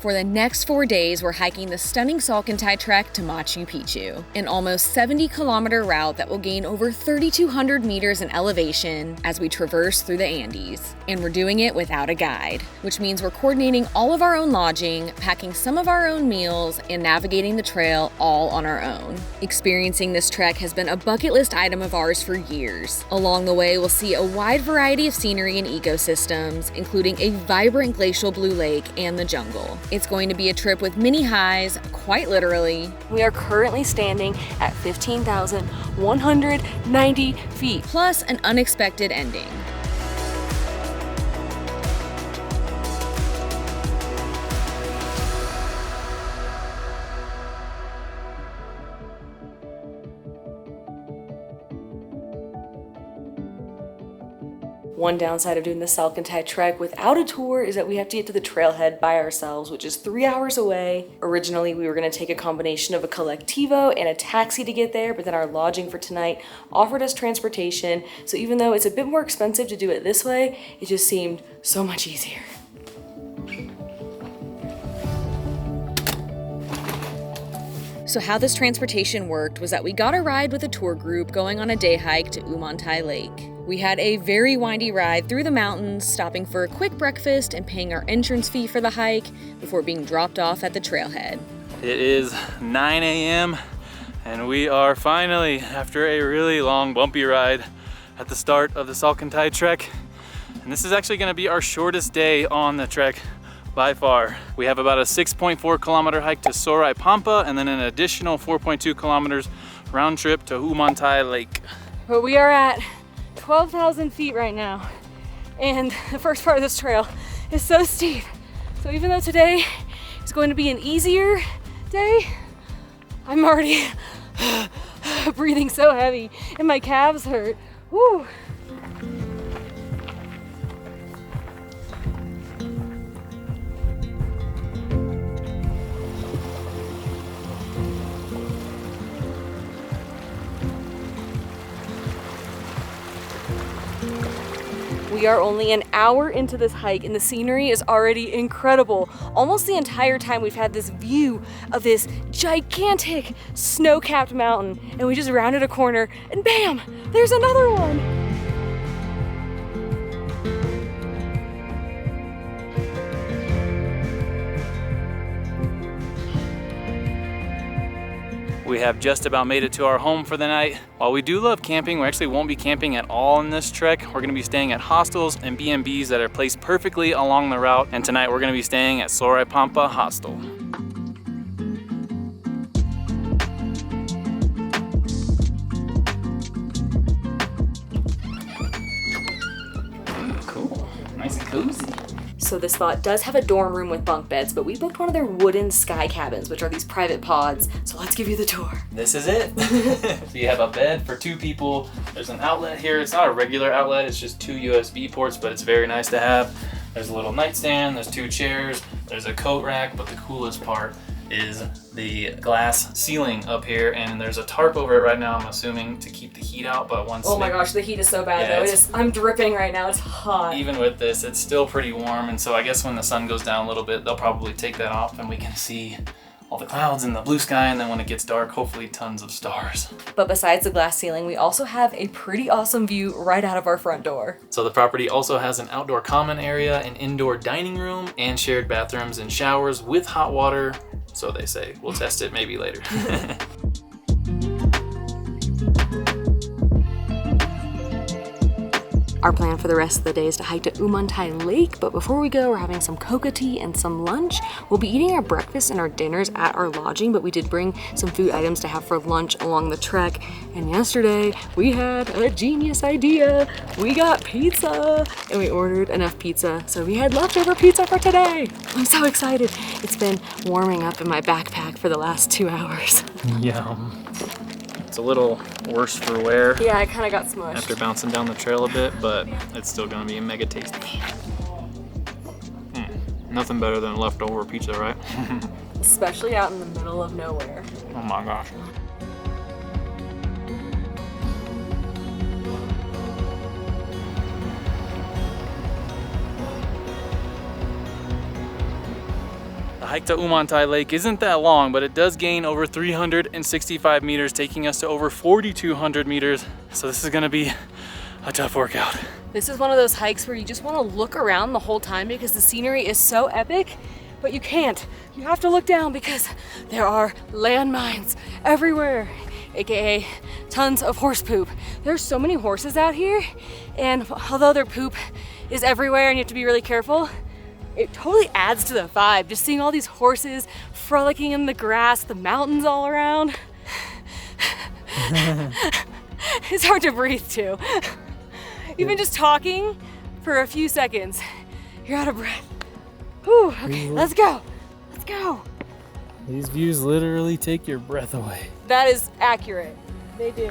For the next 4 days, we're hiking the stunning Salkantay Trek to Machu Picchu, an almost 70-kilometer route that will gain over 3,200 meters in elevation as we traverse through the Andes. And we're doing it without a guide, which means we're coordinating all of our own lodging, packing some of our own meals, and navigating the trail all on our own. Experiencing this trek has been a bucket list item of ours for years. Along the way, we'll see a wide variety of scenery and ecosystems, including a vibrant glacial blue lake and the jungle. It's going to be a trip with many highs, quite literally. We are currently standing at 15,190 feet, plus an unexpected ending. One downside of doing the Salkantay Trek without a tour is that we have to get to the trailhead by ourselves, which is 3 hours away. Originally, we were going to take a combination of a collectivo and a taxi to get there, but then our lodging for tonight offered us transportation. So even though it's a bit more expensive to do it this way, it just seemed so much easier. So how this transportation worked was that we got a ride with a tour group going on a day hike to Humantay Lake. We had a very windy ride through the mountains, stopping for a quick breakfast and paying our entrance fee for the hike before being dropped off at the trailhead. It is 9 a.m. and we are finally, after a really long bumpy ride, at the start of the Salkantay Trek. And this is actually going to be our shortest day on the trek by far. We have about a 6.4 kilometer hike to Soraypampa and then an additional 4.2 kilometers round trip to Humantay Lake. But we are at 12,000 feet right now, and the first part of this trail is so steep. So even though today is going to be an easier day, I'm already breathing so heavy and my calves hurt. Woo. We are only an hour into this hike and the scenery is already incredible. Almost the entire time we've had this view of this gigantic snow-capped mountain, and we just rounded a corner and bam, there's another one. We have just about made it to our home for the night. While we do love camping, we actually won't be camping at all in this trek. We're gonna be staying at hostels and B&Bs that are placed perfectly along the route. And tonight we're gonna be staying at Soraypampa Hostel. Cool, nice and cozy. So this spot does have a dorm room with bunk beds, but we booked one of their wooden sky cabins, which are these private pods. So let's give you the tour. This is it. So you have a bed for 2 people. There's an outlet here. It's not a regular outlet, it's just 2 USB ports, but it's very nice to have. There's a little nightstand, there's 2 chairs, there's a coat rack, but the coolest part is the glass ceiling up here, and there's a tarp over it right now, I'm assuming, to keep the heat out, but once... Oh my gosh, the heat is so bad though. I'm dripping right now, it's hot. Even with this, it's still pretty warm, and so I guess when the sun goes down a little bit, they'll probably take that off and we can see all the clouds and the blue sky, and then when it gets dark, hopefully tons of stars. But besides the glass ceiling, we also have a pretty awesome view right out of our front door. So the property also has an outdoor common area, an indoor dining room, and shared bathrooms and showers with hot water. So they say. We'll test it maybe later. Our plan for the rest of the day is to hike to Humantay Lake, but before we go, we're having some coca tea and some lunch. We'll be eating our breakfast and our dinners at our lodging, but we did bring some food items to have for lunch along the trek. And yesterday, we had a genius idea. We got pizza, and we ordered enough pizza, so we had leftover pizza for today. I'm so excited. It's been warming up in my backpack for the last 2 hours. Yum. It's a little worse for wear. Yeah, I kind of got smushed after bouncing down the trail a bit, but it's still gonna be mega tasty. Nothing better than leftover pizza, right? Especially out in the middle of nowhere. Oh my gosh. hike to Humantay Lake isn't that long, but it does gain over 365 meters, taking us to over 4,200 meters. So this is gonna be a tough workout. This is one of those hikes where you just want to look around the whole time because the scenery is so epic, but you can't. You have to look down because there are landmines everywhere, AKA tons of horse poop. There's so many horses out here, and although their poop is everywhere and you have to be really careful, it totally adds to the vibe. Just seeing all these horses frolicking in the grass, the mountains all around. It's hard to breathe too. Even just talking for a few seconds, you're out of breath. Whew, okay, let's go. Let's go. These views literally take your breath away. That is accurate. They do.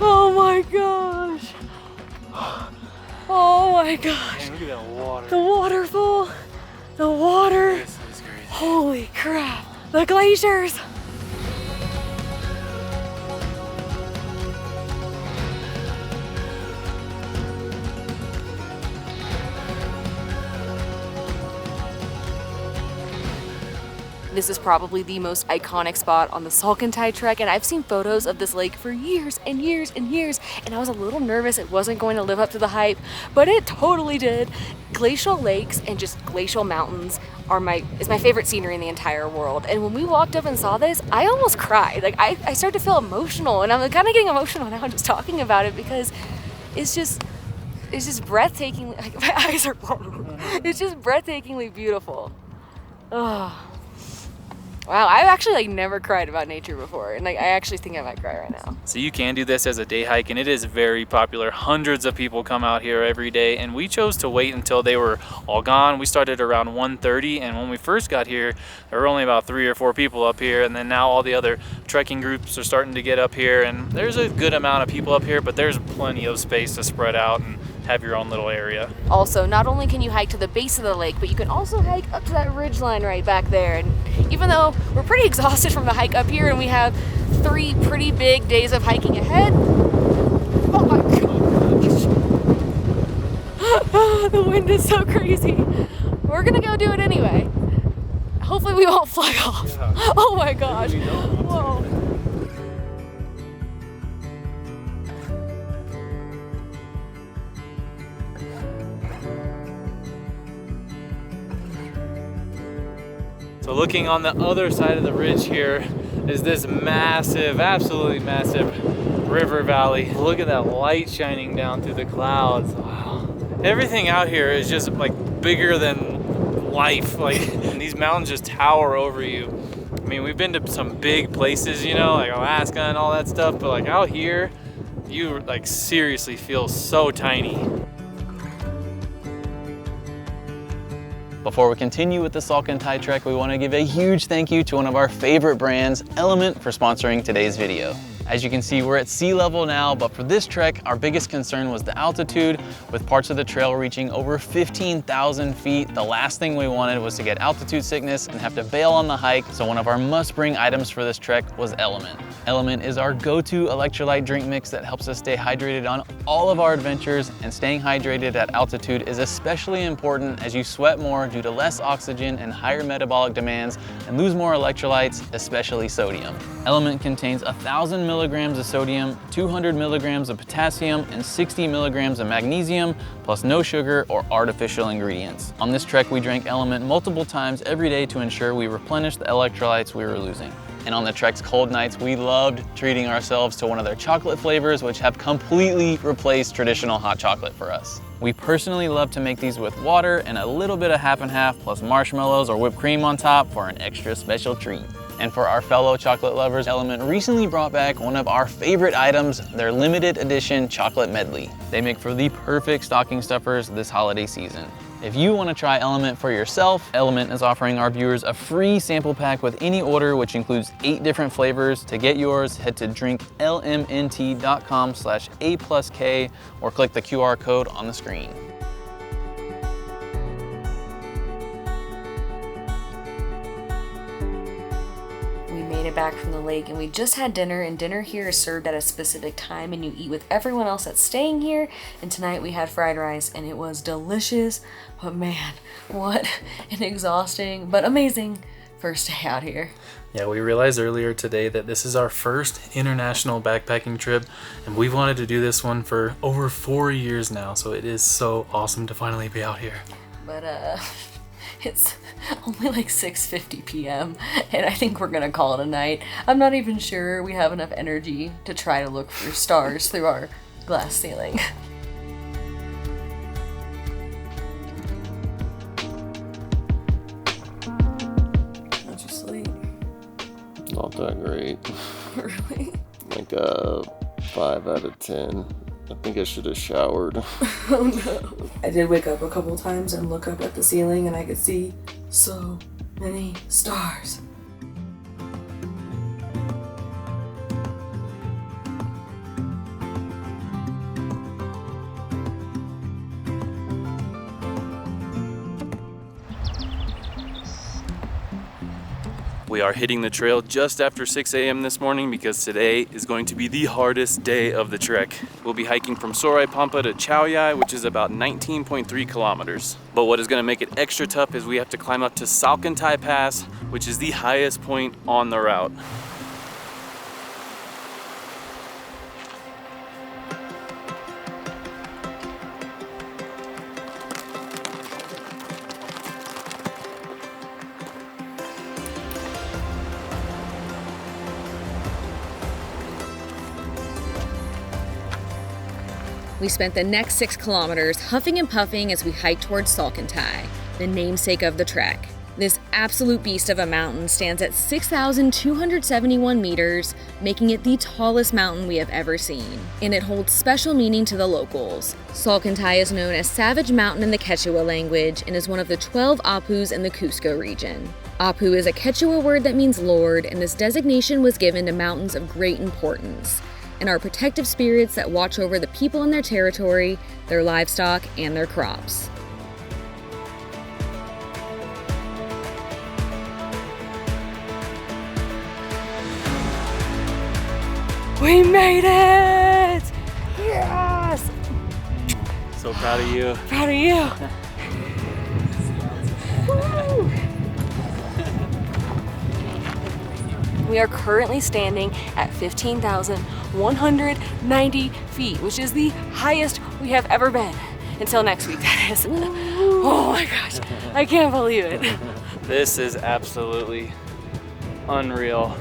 Oh my gosh. Oh my gosh. Man, look at that water. The waterfall. The water. This is crazy. Holy crap. The glaciers. This is probably the most iconic spot on the Salkantay Trek, and I've seen photos of this lake for years and years and years, and I was a little nervous it wasn't going to live up to the hype, but it totally did. Glacial lakes and just glacial mountains is my favorite scenery in the entire world. And when we walked up and saw this, I almost cried. Like I started to feel emotional, and I'm kind of getting emotional now just talking about it because it's just breathtaking. Like, my eyes are blown. It's just breathtakingly beautiful. Oh. Wow, I've actually never cried about nature before, and I actually think I might cry right now. So you can do this as a day hike, and it is very popular. Hundreds of people come out here every day, and we chose to wait until they were all gone. We started around 1:30, and when we first got here, there were only about 3 or 4 people up here, and then now all the other trekking groups are starting to get up here, and there's a good amount of people up here, but there's plenty of space to spread out and have your own little area. Also, not only can you hike to the base of the lake, but you can also hike up to that ridge line right back there. And even though we're pretty exhausted from the hike up here and we have 3 pretty big days of hiking ahead, oh my gosh, the wind is so crazy. We're gonna go do it anyway. Hopefully we won't fly off. Yeah. Oh my gosh. Whoa. So looking on the other side of the ridge here is this massive, absolutely massive river valley. Look at that light shining down through the clouds. Wow. Everything out here is just like bigger than life. Like, and these mountains just tower over you. I mean, we've been to some big places, you know, like Alaska and all that stuff, but like out here, you like seriously feel so tiny. Before we continue with the Salkantay Trek, we want to give a huge thank you to one of our favorite brands, Element, for sponsoring today's video. As you can see, we're at sea level now, but for this trek, our biggest concern was the altitude, with parts of the trail reaching over 15,000 feet. The last thing we wanted was to get altitude sickness and have to bail on the hike, so one of our must-bring items for this trek was Element. Element is our go-to electrolyte drink mix that helps us stay hydrated on all of our adventures, and staying hydrated at altitude is especially important as you sweat more due to less oxygen and higher metabolic demands and lose more electrolytes, especially sodium. Element contains 1,000 milligrams of sodium, 200 milligrams of potassium, and 60 milligrams of magnesium, plus no sugar or artificial ingredients. On this trek, we drank Element multiple times every day to ensure we replenished the electrolytes we were losing. And on the trek's cold nights, we loved treating ourselves to one of their chocolate flavors, which have completely replaced traditional hot chocolate for us. We personally love to make these with water and a little bit of half and half, plus marshmallows or whipped cream on top for an extra special treat. And for our fellow chocolate lovers, Element recently brought back one of our favorite items, their limited edition chocolate medley. They make for the perfect stocking stuffers this holiday season. If you want to try Element for yourself, Element is offering our viewers a free sample pack with any order, which includes 8 different flavors. To get yours, head to drinklmnt.com/A+K or click the QR code on the screen. We made it back from the lake and we just had dinner, and dinner here is served at a specific time and you eat with everyone else that's staying here. And tonight we had fried rice and it was delicious, but man, what an exhausting but amazing first day out here. Yeah, we realized earlier today that this is our first international backpacking trip, and we've wanted to do this one for over 4 years now, so it is so awesome to finally be out here. But it's only like 6:50 p.m. and I think we're gonna call it a night. I'm not even sure we have enough energy to try to look for stars through our glass ceiling. How'd you sleep? Not that great. Really? Like 5 out of 10. I think I should have showered. Oh no. I did wake up a couple times and look up at the ceiling and I could see so many stars. We are hitting the trail just after 6 a.m. this morning because today is going to be the hardest day of the trek. We'll be hiking from Soraypampa to Chaullay, which is about 19.3 kilometers. But what is going to make it extra tough is we have to climb up to Salkantay Pass, which is the highest point on the route. We spent the next 6 kilometers huffing and puffing as we hiked towards Salkantay, the namesake of the trek. This absolute beast of a mountain stands at 6,271 meters, making it the tallest mountain we have ever seen. And it holds special meaning to the locals. Salkantay is known as Savage Mountain in the Quechua language and is one of the 12 Apus in the Cusco region. Apu is a Quechua word that means Lord, and this designation was given to mountains of great importance and are protective spirits that watch over the people in their territory, their livestock, and their crops. We made it! Yes! So proud of you. Proud of you. Woo! We are currently standing at 15,190 feet, which is the highest we have ever been. Until next week, that is. Oh my gosh, I can't believe it. This is absolutely unreal.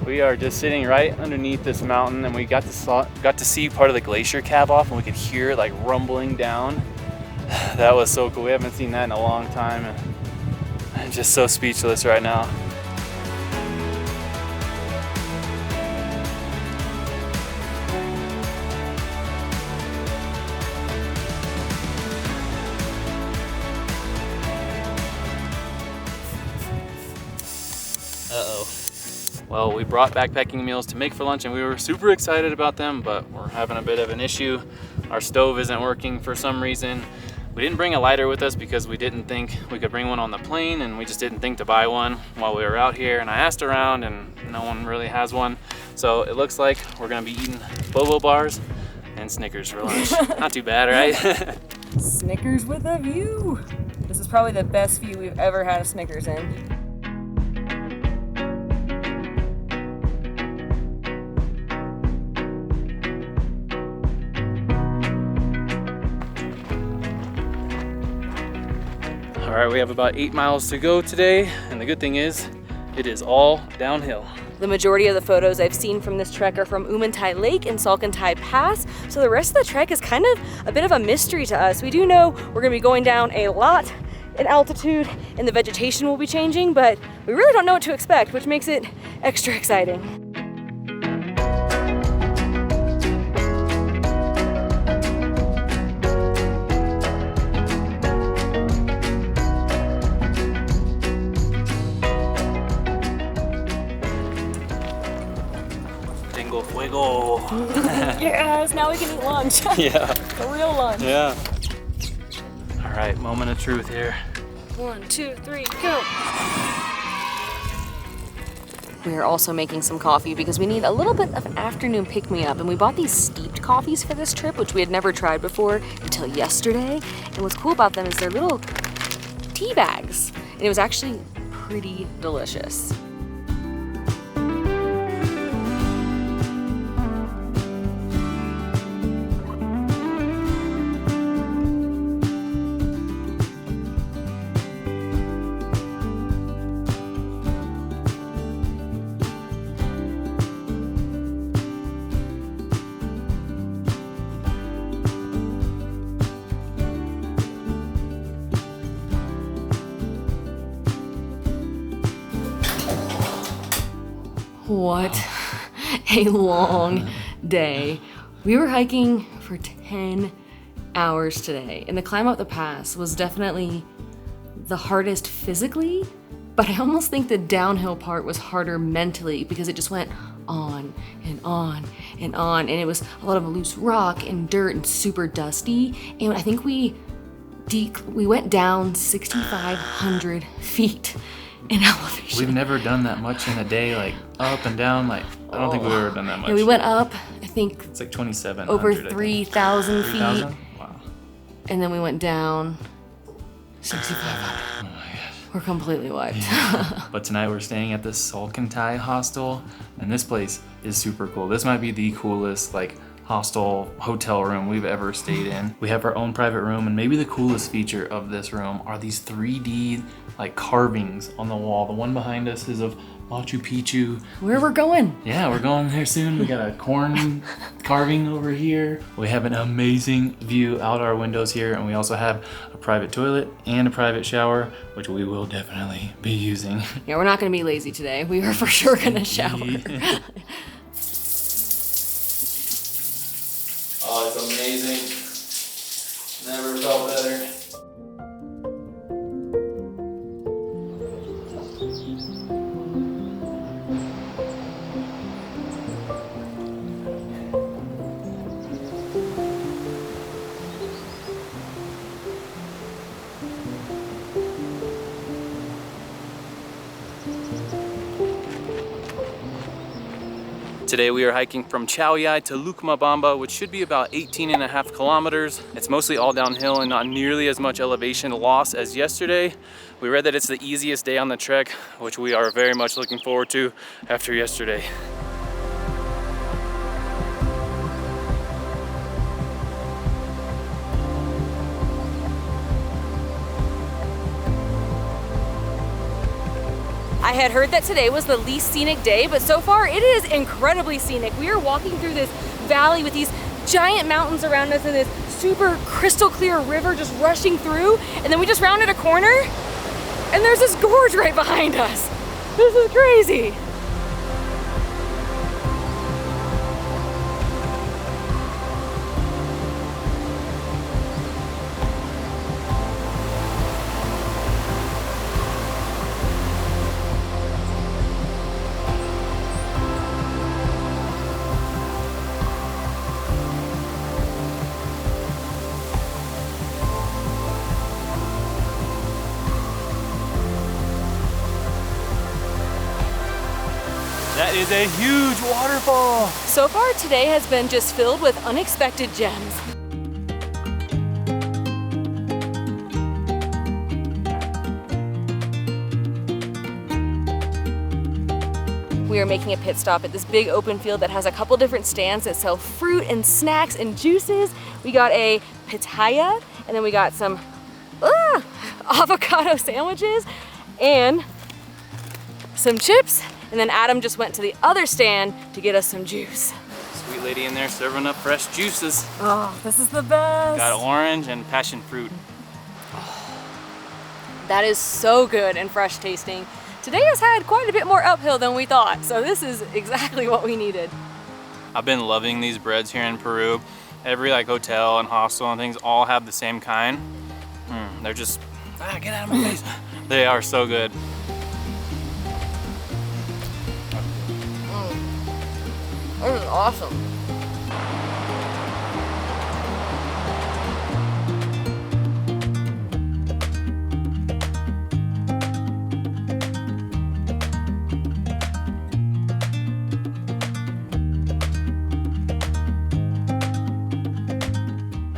We are just sitting right underneath this mountain, and we got to see part of the glacier cap off, and we could hear it like rumbling down. That was so cool. We haven't seen that in a long time, and I'm just so speechless right now. Well, we brought backpacking meals to make for lunch and we were super excited about them, but we're having a bit of an issue. Our stove isn't working for some reason. We didn't bring a lighter with us because we didn't think we could bring one on the plane, and we just didn't think to buy one while we were out here. And I asked around and no one really has one. So it looks like we're gonna be eating Bobo bars and Snickers for lunch. Not too bad, right? Snickers with a view. This is probably the best view we've ever had of Snickers in. All right, we have about 8 miles to go today, and the good thing is, it is all downhill. The majority of the photos I've seen from this trek are from Humantay Lake and Salkantay Pass, so the rest of the trek is kind of a bit of a mystery to us. We do know we're gonna be going down a lot in altitude and the vegetation will be changing, but we really don't know what to expect, which makes it extra exciting. Fuego. Yes, now we can eat lunch. Yeah. A real lunch. Yeah. All right, moment of truth here. 1, 2, 3, go. We are also making some coffee because we need a little bit of an afternoon pick-me-up, and we bought these steeped coffees for this trip, which we had never tried before until yesterday. And what's cool about them is they're little tea bags, and it was actually pretty delicious. What a long day. We were hiking for 10 hours today, and the climb up the pass was definitely the hardest physically, but I almost think the downhill part was harder mentally because it just went on and on and on, and it was a lot of loose rock and dirt and super dusty, and I think we went down 6,500 feet in elevation. We've never done that much in a day, like up and down. Like I don't think we've ever done that much. Yeah, we went up, I think It's like 2,700. over 3,000 feet, 3,000? Wow. and then we went down 6,500. Oh my gosh. We're completely wiped. But tonight we're staying at the Salkantay hostel, and this place is super cool. This might be the coolest like hostel hotel room we've ever stayed in. We have our own private room, and maybe the coolest feature of this room are these 3D like carvings on the wall. The one behind us is of Machu Picchu. Where we're going? Yeah, we're going there soon. We got a corn carving over here. We have an amazing view out our windows here, and we also have a private toilet and a private shower, which we will definitely be using. Yeah, we're not gonna be lazy today. We are for sure gonna shower. Oh, it's amazing. Never felt better. Today we are hiking from Chaullay to Lukmabamba, which should be about 18.5 kilometers. It's mostly all downhill and not nearly as much elevation loss as yesterday. We read that it's the easiest day on the trek, which we are very much looking forward to after yesterday. I had heard that today was the least scenic day, but so far it is incredibly scenic. We are walking through this valley with these giant mountains around us and this super crystal clear river just rushing through, and then we just rounded a corner and there's this gorge right behind us. This is crazy. That is a huge waterfall. So far today has been just filled with unexpected gems. We are making a pit stop at this big open field that has a couple different stands that sell fruit and snacks and juices. We got a pitaya, and then we got some avocado sandwiches and some chips. And then Adam just went to the other stand to get us some juice. Sweet lady in there serving up fresh juices. Oh, this is the best. Got orange and passion fruit. That is so good and fresh tasting. Today has had quite a bit more uphill than we thought, so this is exactly what we needed. I've been loving these breads here in Peru. Every like hotel and hostel and things all have the same kind. They're just, get out of my face. They are so good. This is awesome.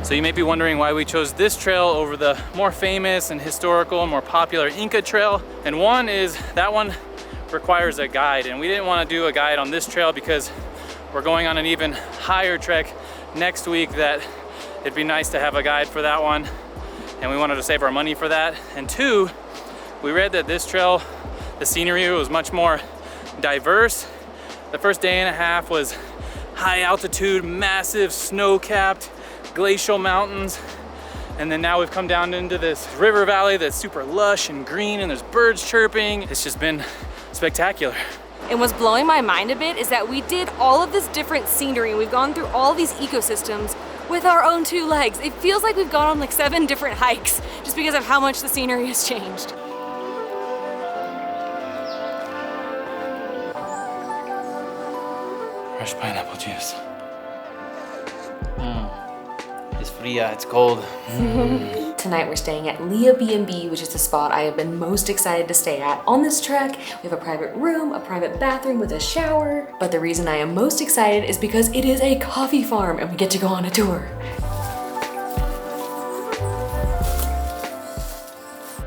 So you may be wondering why we chose this trail over the more famous and historical and more popular Inca trail. And one is that one requires a guide, and we didn't want to do a guide on this trail because we're going on an even higher trek next week that it'd be nice to have a guide for that one, and we wanted to save our money for that. And two, we read that this trail, the scenery was much more diverse. The first day and a half was high altitude, massive snow-capped glacial mountains, and then now we've come down into this river valley that's super lush and green, and there's birds chirping. It's just been spectacular. And what's blowing my mind a bit is that we did all of this different scenery. We've gone through all these ecosystems with our own 2 legs. It feels like we've gone on like 7 different hikes just because of how much the scenery has changed. Fresh pineapple juice. It's fria, it's cold. Tonight we're staying at Leah B&B, which is the spot I have been most excited to stay at on this trek. We have a private room, a private bathroom with a shower. But the reason I am most excited is because it is a coffee farm and we get to go on a tour.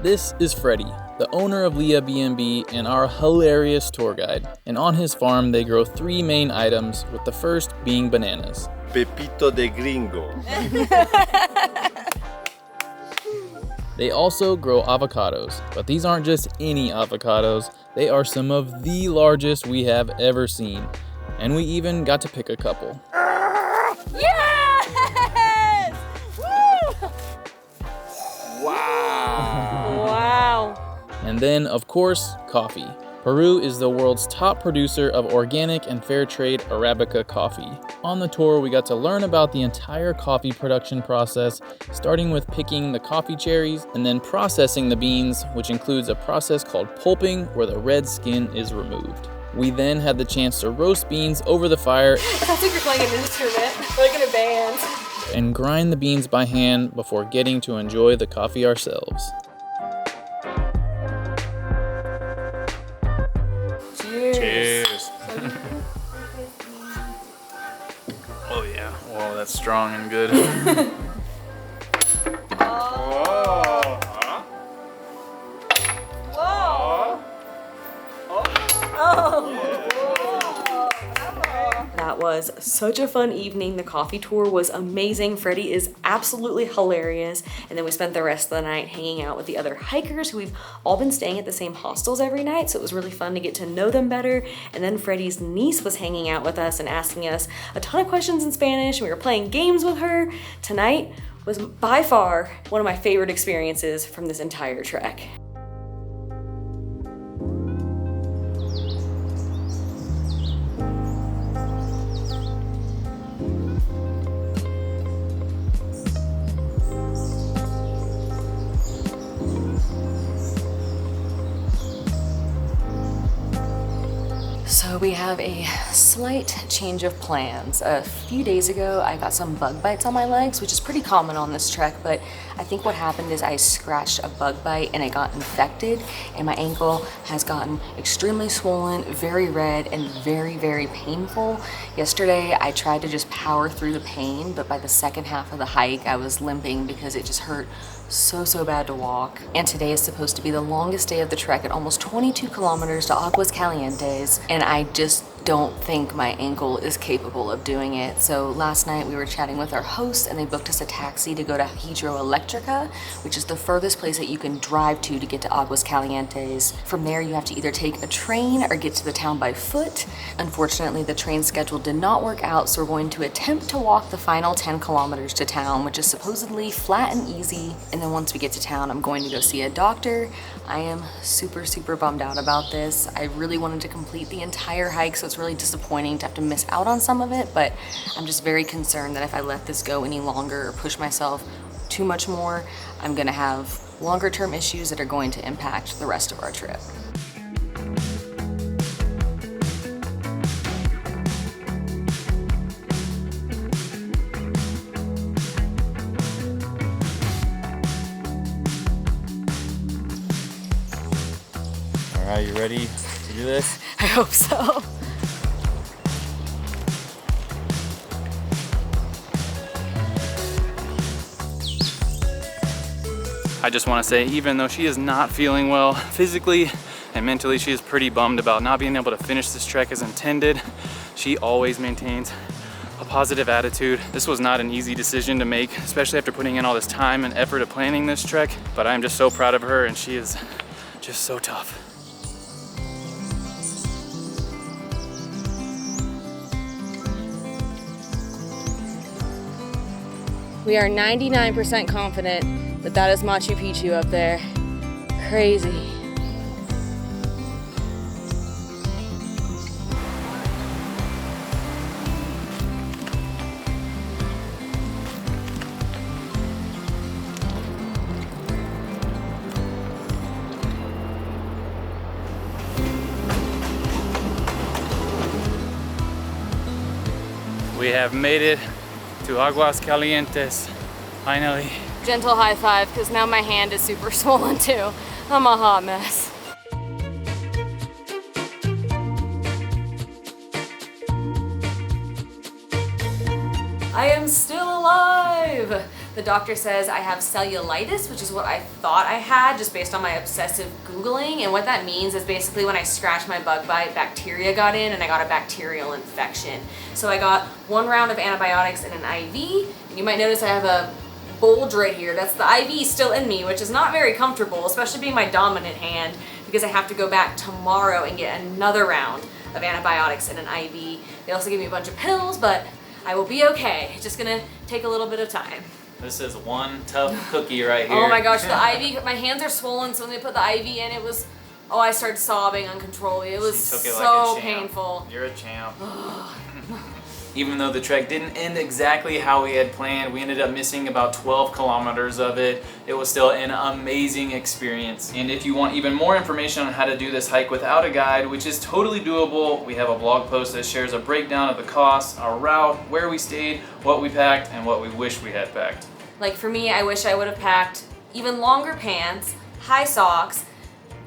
This is Freddie, the owner of Leah B&B and our hilarious tour guide. And on his farm, they grow 3 main items, with the first being bananas. Pepito de gringo. They also grow avocados, but these aren't just any avocados. They are some of the largest we have ever seen. And we even got to pick a couple. Yes! Woo! Wow. And then, of course, coffee. Peru is the world's top producer of organic and fair trade Arabica coffee. On the tour, we got to learn about the entire coffee production process, starting with picking the coffee cherries and then processing the beans, which includes a process called pulping, where the red skin is removed. We then had the chance to roast beans over the fire. It sounds like you're playing an instrument, like in a band. And grind the beans by hand before getting to enjoy the coffee ourselves. Cheers. Oh yeah, whoa, that's strong and good. That was such a fun evening. The coffee tour was amazing. Freddie is absolutely hilarious. And then we spent the rest of the night hanging out with the other hikers who we've all been staying at the same hostels every night. So it was really fun to get to know them better. And then Freddie's niece was hanging out with us and asking us a ton of questions in Spanish. And we were playing games with her. Tonight was by far one of my favorite experiences from this entire trek. So we have a slight change of plans. A few days ago, I got some bug bites on my legs, which is pretty common on this trek, but I think what happened is I scratched a bug bite and it got infected, and my ankle has gotten extremely swollen, very red, and very, very painful. Yesterday, I tried to just power through the pain, but by the second half of the hike, I was limping because it just hurt so bad to walk. And today is supposed to be the longest day of the trek at almost 22 kilometers to Aguas Calientes, and I just don't think my ankle is capable of doing it. So last night we were chatting with our hosts and they booked us a taxi to go to Hidroeléctrica, which is the furthest place that you can drive to get to Aguas Calientes. From there you have to either take a train or get to the town by foot. Unfortunately, the train schedule did not work out, so we're going to attempt to walk the final 10 kilometers to town, which is supposedly flat and easy. And then once we get to town, I'm going to go see a doctor. I am super bummed out about this. I really wanted to complete the entire hike, so it's really disappointing to have to miss out on some of it, but I'm just very concerned that if I let this go any longer or push myself too much more, I'm gonna have longer term issues that are going to impact the rest of our trip. All right, you ready to do this? I hope so. I just want to say, even though she is not feeling well physically and mentally, she is pretty bummed about not being able to finish this trek as intended. She always maintains a positive attitude. This was not an easy decision to make, especially after putting in all this time and effort of planning this trek, but I'm just so proud of her, and she is just so tough. We are 99% confident that that is Machu Picchu up there. Crazy. We have made it to Aguas Calientes, finally. Gentle high five, because now my hand is super swollen too. I'm a hot mess. I am still alive! The doctor says I have cellulitis, which is what I thought I had just based on my obsessive Googling. And what that means is basically when I scratched my bug bite, bacteria got in and I got a bacterial infection. So I got 1 round of antibiotics and an IV. And you might notice I have a bulge right here. That's the IV still in me, which is not very comfortable, especially being my dominant hand, because I have to go back tomorrow and get another round of antibiotics and an IV. They also give me a bunch of pills, but I will be okay. It's just gonna take a little bit of time. This is one tough cookie right here. Oh my gosh, the IV, my hands are swollen, so when they put the IV in, it was, oh, I started sobbing uncontrollably. It was She took it so like a champ. painful. You're a champ. Even though the trek didn't end exactly how we had planned, we ended up missing about 12 kilometers of it. It was still an amazing experience. And if you want even more information on how to do this hike without a guide, which is totally doable, we have a blog post that shares a breakdown of the costs, our route, where we stayed, what we packed, and what we wish we had packed. Like for me, I wish I would have packed even longer pants, high socks,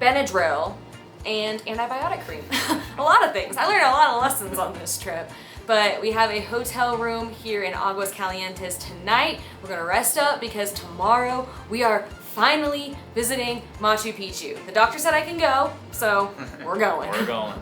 Benadryl, and antibiotic cream. A lot of things. I learned a lot of lessons on this trip. But we have a hotel room here in Aguas Calientes tonight. We're gonna rest up because tomorrow we are finally visiting Machu Picchu. The doctor said I can go, so we're going. We're going.